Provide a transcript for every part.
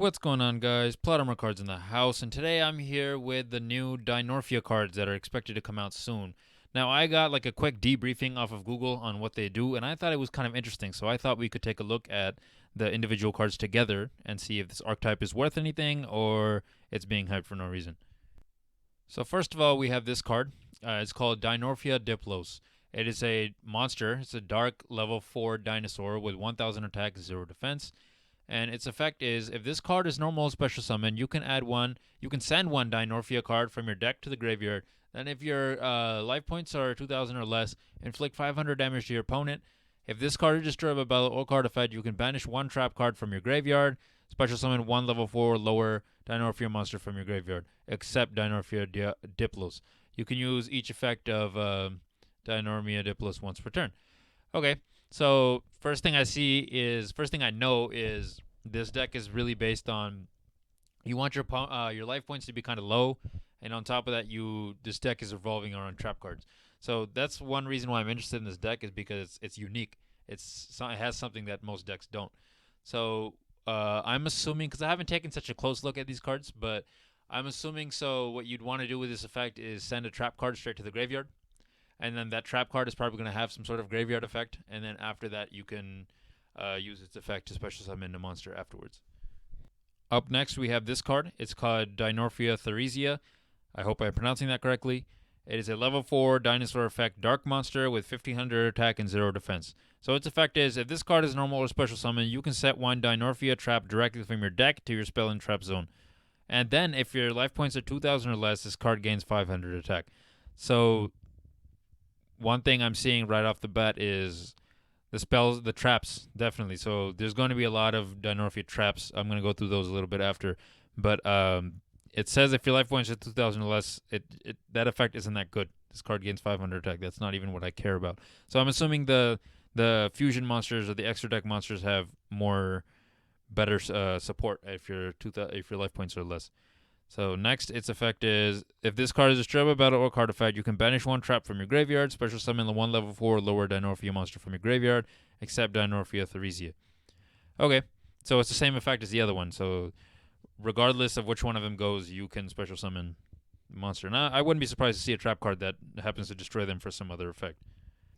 What's going on, guys? Plot cards in the house, and today I'm here with the new Dinorphia cards that are expected to come out soon. Now, I got like a quick debriefing off of Google on what they do, and I thought it was kind of interesting, so I thought we could take a look at the individual cards together and see if this archetype is worth anything or it's being hyped for no reason. So first of all, we have this card. It's called Dinorphia Diplos. It is a monster. It's a dark level 4 dinosaur with 1000 attack, 0 defense. And its effect is, if this card is normal special summon, you can send one Dinorphia card from your deck to the graveyard. Then if your life points are 2,000 or less, inflict 500 damage to your opponent. If this card is destroyed by battle or card effect, you can banish one trap card from your graveyard. Special summon one level 4 lower Dinorphia monster from your graveyard, except Dinorphia Diplos. You can use each effect of Dinorphia Diplos once per turn. Okay. So first thing I know is this deck is really based on you want your life points to be kind of low, and on top of that, this deck is revolving around trap cards. So that's one reason why I'm interested in this deck is because it's unique. It has something that most decks don't. So I'm assuming, because I haven't taken such a close look at these cards, but I'm assuming what you'd want to do with this effect is send a trap card straight to the graveyard. And then that trap card is probably going to have some sort of graveyard effect. And then after that, you can use its effect to special summon the monster afterwards. Up next, we have this card. It's called Dinorphia Theresia. I hope I'm pronouncing that correctly. It is a level 4 dinosaur effect dark monster with 1500 attack and 0 defense. So its effect is, if this card is normal or special summon, you can set one Dinorphia trap directly from your deck to your spell and trap zone. And then if your life points are 2000 or less, this card gains 500 attack. So one thing I'm seeing right off the bat is the traps, definitely. So there's going to be a lot of Dinorphia traps. I'm going to go through those a little bit after. But it says if your life points are 2,000 or less, that effect isn't that good. This card gains 500 attack. That's not even what I care about. So I'm assuming the fusion monsters or the extra deck monsters have better support if your life points are less. So next, its effect is, if this card is destroyed by battle or card effect, you can banish one trap from your graveyard, special summon the one level 4 lower Dinorphia monster from your graveyard, except Dinorphia Theresia. Okay, so it's the same effect as the other one, so regardless of which one of them goes, you can special summon the monster. Now, I wouldn't be surprised to see a trap card that happens to destroy them for some other effect.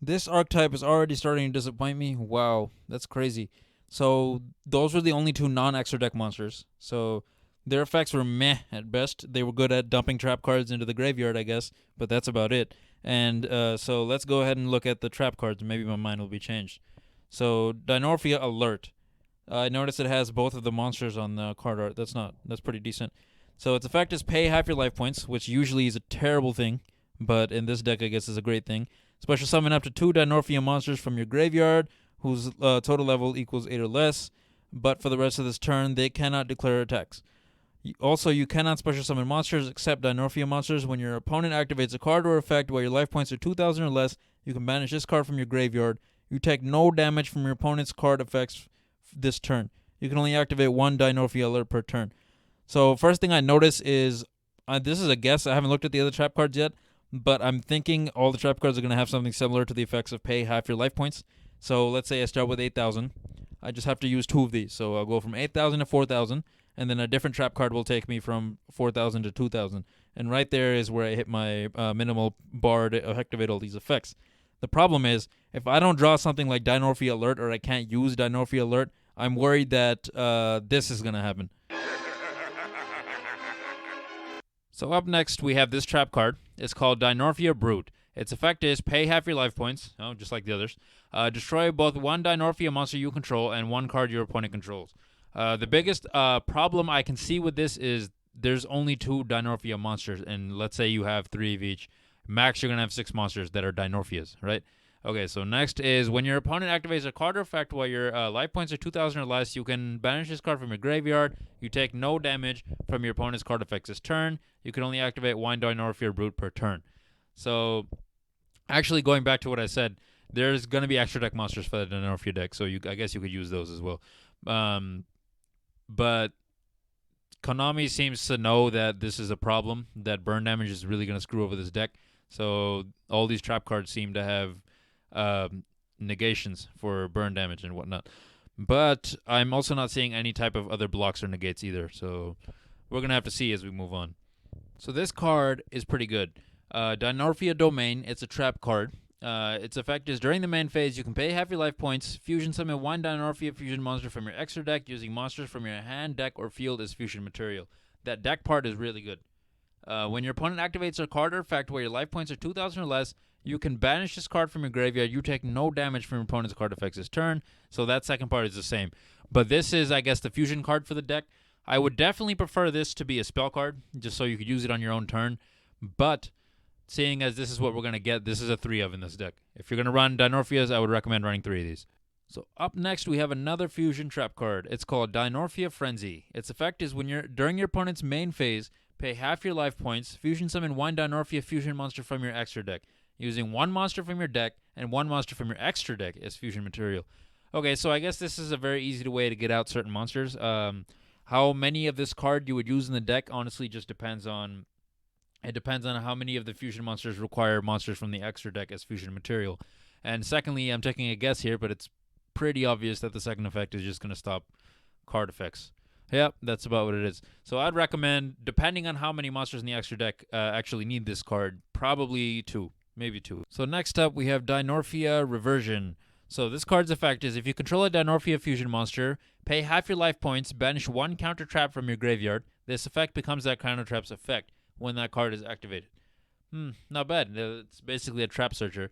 This archetype is already starting to disappoint me. Wow, that's crazy. So those were the only two non-extra deck monsters. So their effects were meh at best. They were good at dumping trap cards into the graveyard, I guess, but that's about it. And so let's go ahead and look at the trap cards. Maybe my mind will be changed. So Dinorphia Alert. I noticed it has both of the monsters on the card art. That's pretty decent. So its effect is pay half your life points, which usually is a terrible thing, but in this deck I guess is a great thing. Special summon up to 2 Dinorphia monsters from your graveyard, whose total level equals 8 or less, but for the rest of this turn, they cannot declare attacks. Also, you cannot special summon monsters except Dinorphia monsters. When your opponent activates a card or effect while your life points are 2,000 or less, you can banish this card from your graveyard. You take no damage from your opponent's card effects this turn. You can only activate one Dinorphia Alert per turn. So first thing I notice is, this is a guess, I haven't looked at the other trap cards yet, but I'm thinking all the trap cards are going to have something similar to the effects of pay half your life points. So let's say I start with 8,000. I just have to use 2 of these. So I'll go from 8,000 to 4,000. And then a different trap card will take me from 4,000 to 2,000. And right there is where I hit my minimal bar to activate all these effects. The problem is, if I don't draw something like Dinorphia Alert or I can't use Dinorphia Alert, I'm worried that this is going to happen. So up next, we have this trap card. It's called Dinorphia Brute. Its effect is pay half your life points, just like the others. Destroy both one Dinorphia monster you control and one card your opponent controls. The biggest problem I can see with this is there's only 2 Dinorphia monsters, and let's say you have 3 of each. Max, you're going to have 6 monsters that are Dinorphias, right? Okay, so next is, when your opponent activates a card or effect while your life points are 2,000 or less, you can banish this card from your graveyard. You take no damage from your opponent's card effects this turn. You can only activate one Dinorphia Brute per turn. So, actually, going back to what I said, there's going to be extra deck monsters for the Dinorphia deck, so I guess you could use those as well. But Konami seems to know that this is a problem, that burn damage is really going to screw over this deck. So all these trap cards seem to have negations for burn damage and whatnot. But I'm also not seeing any type of other blocks or negates either. So we're going to have to see as we move on. So this card is pretty good. Dinorphia Domain, it's a trap card. Its effect is during the main phase, you can pay half your life points, fusion summon one Dinorphia fusion monster from your extra deck using monsters from your hand, deck, or field as fusion material. That deck part is really good. When your opponent activates a card or effect where your life points are 2,000 or less, you can banish this card from your graveyard. You take no damage from your opponent's card effects this turn, so that second part is the same. But this is, I guess, the fusion card for the deck. I would definitely prefer this to be a spell card, just so you could use it on your own turn. But seeing as this is what we're going to get, this is a 3 of in this deck. If you're going to run Dinorphias, I would recommend running 3 of these. So up next, we have another fusion trap card. It's called Dinorphia Frenzy. Its effect is when during your opponent's main phase, pay half your life points, fusion summon one Dinorphia fusion monster from your extra deck, using one monster from your deck and one monster from your extra deck as fusion material. Okay, so I guess this is a very easy way to get out certain monsters. How many of this card you would use in the deck honestly just depends on how many of the fusion monsters require monsters from the extra deck as fusion material. And secondly, I'm taking a guess here, but it's pretty obvious that the second effect is just going to stop card effects. Yep, that's about what it is. So I'd recommend, depending on how many monsters in the extra deck actually need this card, probably 2, maybe 2. So next up, we have Dinorphia Reversion. So this card's effect is if you control a Dinorphia fusion monster, pay half your life points, banish one counter trap from your graveyard. This effect becomes that counter trap's effect when that card is activated. Not bad. It's basically a trap searcher,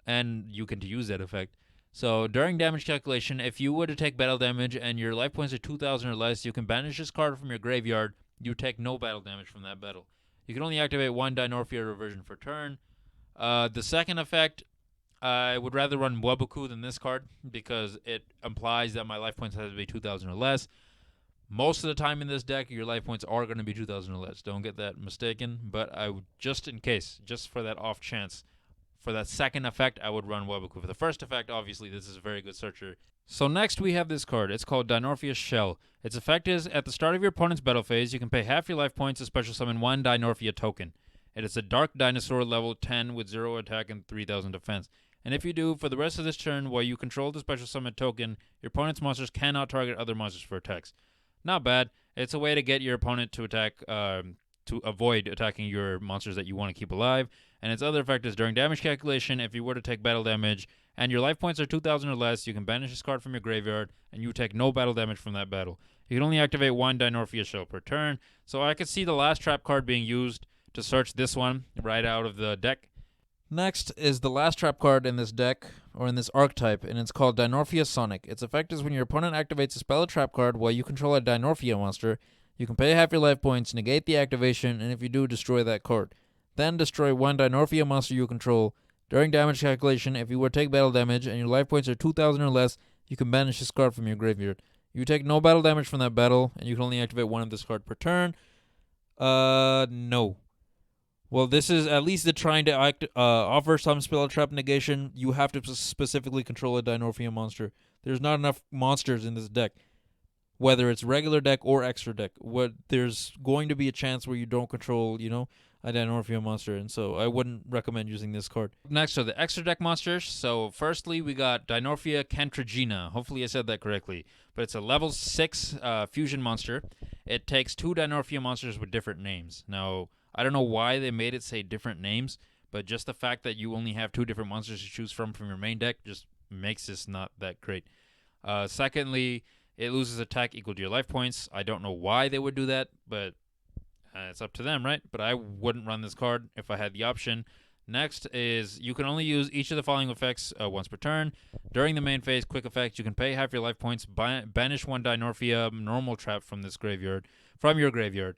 and you can use that effect. So during damage calculation, if you were to take battle damage and your life points are 2,000 or less, you can banish this card from your graveyard. You take no battle damage from that battle. You can only activate one Dinorphia Reversion per turn. The second effect, I would rather run Wabuku than this card because it implies that my life points have to be 2,000 or less. Most of the time in this deck, your life points are going to be 2,000 or less. Don't get that mistaken, but I would, just in case, just for that off chance, for that second effect, I would run Wabuku. For the first effect, obviously, this is a very good searcher. So next, we have this card. It's called Dinorphia Shell. Its effect is, at the start of your opponent's battle phase, you can pay half your life points to special summon one Dinorphia token. It is a dark dinosaur level 10 with 0 attack and 3,000 defense. And if you do, for the rest of this turn, while you control the special summon token, your opponent's monsters cannot target other monsters for attacks. Not bad. It's a way to get your opponent to attack, to avoid attacking your monsters that you want to keep alive. And its other effect is during damage calculation, if you were to take battle damage and your life points are 2,000 or less, you can banish this card from your graveyard and you take no battle damage from that battle. You can only activate one Dinorphia Shell per turn. So I could see the last trap card being used to search this one right out of the deck. Next is the last trap card in this deck, or in this archetype, and it's called Dinorphia Sonic. Its effect is when your opponent activates a spell or trap card while you control a Dinorphia monster, you can pay half your life points, negate the activation, and if you do, destroy that card. Then destroy one Dinorphia monster you control. During damage calculation, if you were to take battle damage and your life points are 2,000 or less, you can banish this card from your graveyard. You take no battle damage from that battle, and you can only activate one of this card per turn. No. Well, this is at least trying to offer some spell trap negation. You have to specifically control a Dinorphia monster. There's not enough monsters in this deck, whether it's regular deck or extra deck. There's going to be a chance where you don't control, a Dinorphia monster, and so I wouldn't recommend using this card. Next are the extra deck monsters. So firstly, we got Dinorphia Kentrogena. Hopefully I said that correctly. But it's a level 6 fusion monster. It takes 2 Dinorphia monsters with different names. Now, I don't know why they made it say different names, but just the fact that you only have 2 different monsters to choose from your main deck just makes this not that great. Secondly, it loses attack equal to your life points. I don't know why they would do that, but it's up to them, right? But I wouldn't run this card if I had the option. Next is you can only use each of the following effects once per turn. During the main phase, quick effect, you can pay half your life points, banish one Dinorphia normal trap from your graveyard.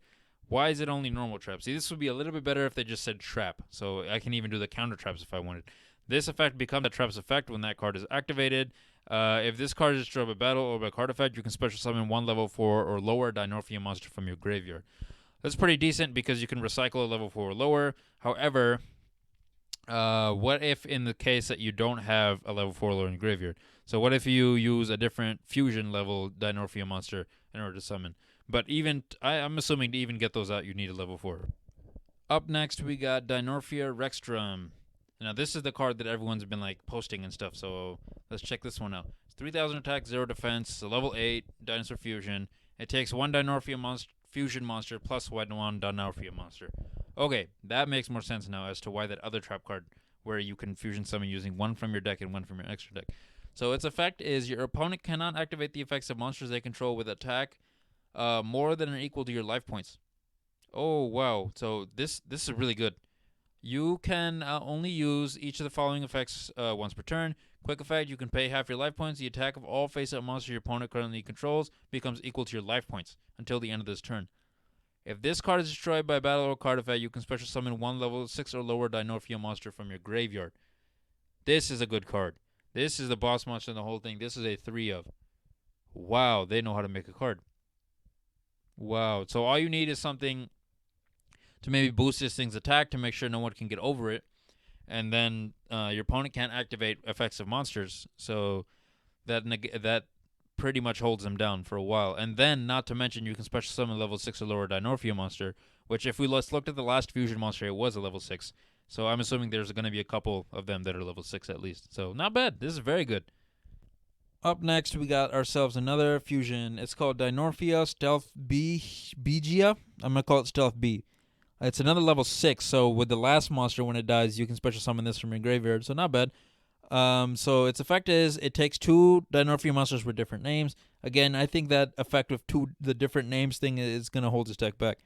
Why is it only normal traps? See, this would be a little bit better if they just said trap, so I can even do the counter traps if I wanted. This effect becomes a trap's effect when that card is activated. If this card is destroyed by battle or by card effect, you can special summon one level 4 or lower Dinorphia monster from your graveyard. That's pretty decent because you can recycle a level 4 or lower. However, what if in the case that you don't have a level 4 or lower in your graveyard? So what if you use a different fusion level Dinorphia monster in order to summon? But I'm assuming to even get those out, you need a level 4. Up next, we got Dinorphia Rextrom. Now, this is the card that everyone's been posting and stuff, so let's check this one out. It's 3,000 attack, 0 defense. It's a level 8 Dinosaur Fusion. It takes 1 Dinorphia Fusion monster plus 1 Dinorphia monster. Okay, that makes more sense now as to why that other trap card where you can fusion summon using 1 from your deck and 1 from your extra deck. So its effect is your opponent cannot activate the effects of monsters they control with attack more than or equal to your life points. Oh, wow. So this is really good. You can only use each of the following effects once per turn. Quick effect, you can pay half your life points. The attack of all face-up monsters your opponent currently controls becomes equal to your life points until the end of this turn. If this card is destroyed by battle or card effect, you can special summon 1 level 6 or lower Dinorphia monster from your graveyard. This is a good card. This is the boss monster in the whole thing. This is a 3 of. Wow, they know how to make a card. Wow, so all you need is something to maybe boost this thing's attack to make sure no one can get over it. And then your opponent can't activate effects of monsters. So that pretty much holds them down for a while. And then, not to mention, you can special summon level 6 or lower Dinorphia monster, which if we looked at the last fusion monster, it was a level 6. So I'm assuming there's going to be a couple of them that are level 6 at least. So not bad. This is very good. Up next, we got ourselves another fusion. It's called Dinorphia Stealth BGF. I'm going to call it Stealth B. It's another level 6, so with the last monster, when it dies, you can special summon this from your graveyard, so not bad. So its effect is, it takes 2 Dinorphia monsters with different names. Again, I think that effect with the different names thing is going to hold this deck back.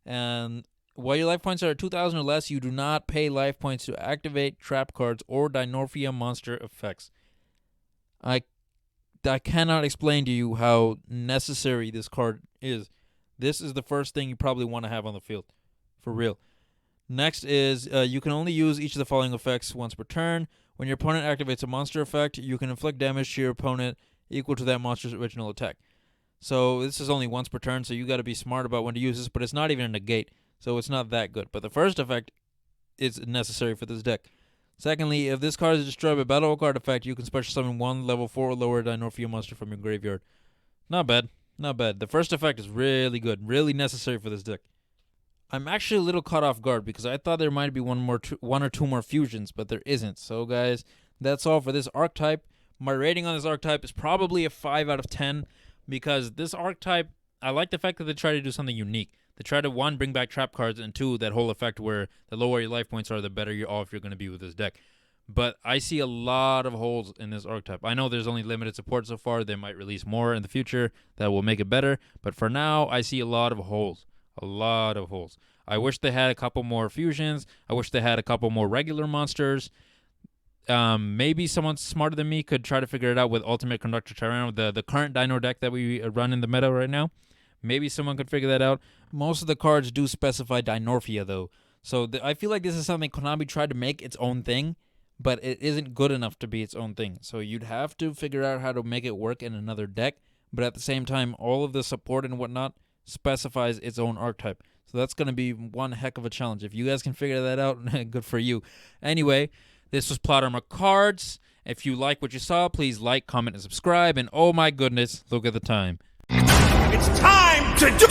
And while your life points are 2,000 or less, you do not pay life points to activate trap cards or Dinorphia monster effects. I cannot explain to you how necessary this card is. This is the first thing you probably want to have on the field. For real. Next is, you can only use each of the following effects once per turn. When your opponent activates a monster effect, you can inflict damage to your opponent equal to that monster's original attack. So this is only once per turn, so you got to be smart about when to use this, but it's not even a negate, so it's not that good. But the first effect is necessary for this deck. Secondly, if this card is destroyed by battle or card effect, you can special summon 1 level 4 or lower Dinorphia monster from your graveyard. Not bad. Not bad. The first effect is really good, really necessary for this deck. I'm actually a little caught off guard because I thought there might be one or two more fusions, but there isn't. So guys, that's all for this archetype. My rating on this archetype is probably a 5 out of 10 because this archetype, I like the fact that they try to do something unique. They try to, 1, bring back trap cards, and 2, that whole effect where the lower your life points are, the better you're off you're going to be with this deck. But I see a lot of holes in this archetype. I know there's only limited support so far. They might release more in the future that will make it better. But for now, I see a lot of holes. A lot of holes. I wish they had a couple more fusions. I wish they had a couple more regular monsters. Maybe someone smarter than me could try to figure it out with Ultimate Conductor Tyranno, the current Dino deck that we run in the meta right now. Maybe someone could figure that out. Most of the cards do specify Dinorphia, though. So I feel like this is something Konami tried to make its own thing, but it isn't good enough to be its own thing. So you'd have to figure out how to make it work in another deck, but at the same time, all of the support and whatnot specifies its own archetype. So that's going to be one heck of a challenge. If you guys can figure that out, good for you. Anyway, this was Plot Armor Cards. If you like what you saw, please like, comment, and subscribe. And oh my goodness, look at the time. It's time to do